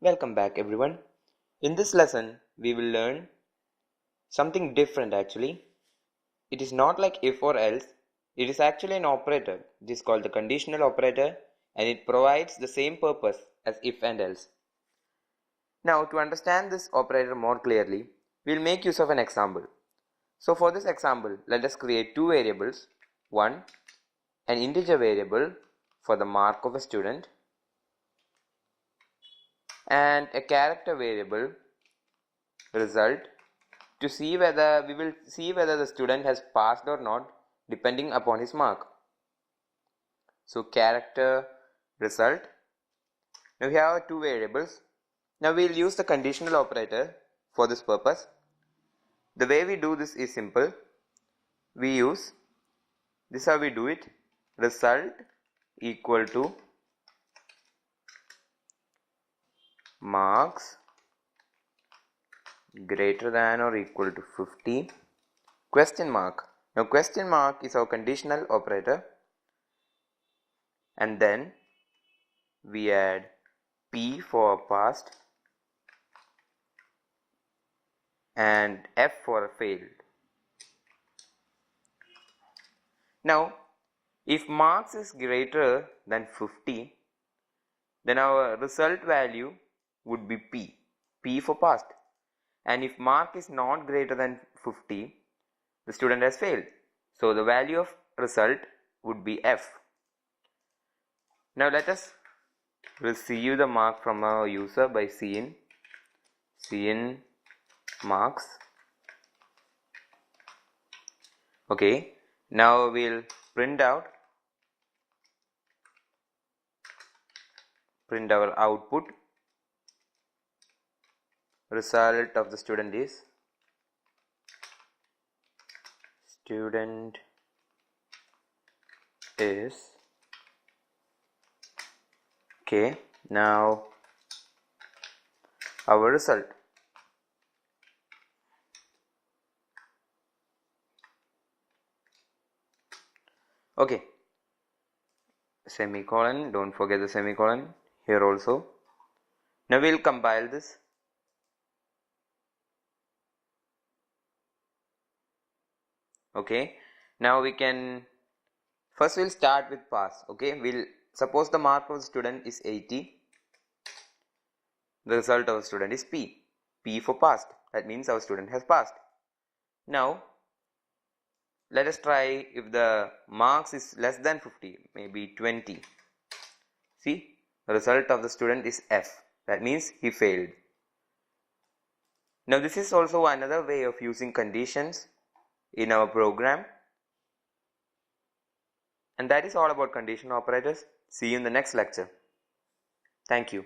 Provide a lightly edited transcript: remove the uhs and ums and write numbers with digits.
Welcome back everyone. In this lesson, we will learn something different actually. It is not like if or else, it is actually an operator. It is called the conditional operator and it provides the same purpose as if and else. Now to understand this operator more clearly, we will make use of an example. So for this example, let us create two variables. One, an integer variable for the mark of a student, and a character variable result to see whether the student has passed or not depending upon his mark. So character result. Now we have two variables. Now we will use the conditional operator for this purpose. The way we do this is simple. We use this, how we do it: result equal to marks greater than or equal to 50 question mark. Now question mark is our conditional operator, and then we add P for passed and F for failed. Now if marks is greater than 50, then our result value would be P for passed, and if mark is not greater than 50, the student has failed. So the value of result would be F. Now let us receive the mark from our user by cin marks. Okay, now we'll print our output. Result of the student is okay. Now our result. Okay, semicolon, don't forget the semicolon here also. Now we'll compile this. Okay, now we can first we'll start with pass. Okay, we'll suppose the mark of the student is 80. The result of the student is P for passed. That means our student has passed. Now let us try if the marks is less than 50, maybe 20. See, the result of the student is F. That means he failed. Now this is also another way of using conditions in our program. And that is all about conditional operators. See you in the next lecture. Thank you.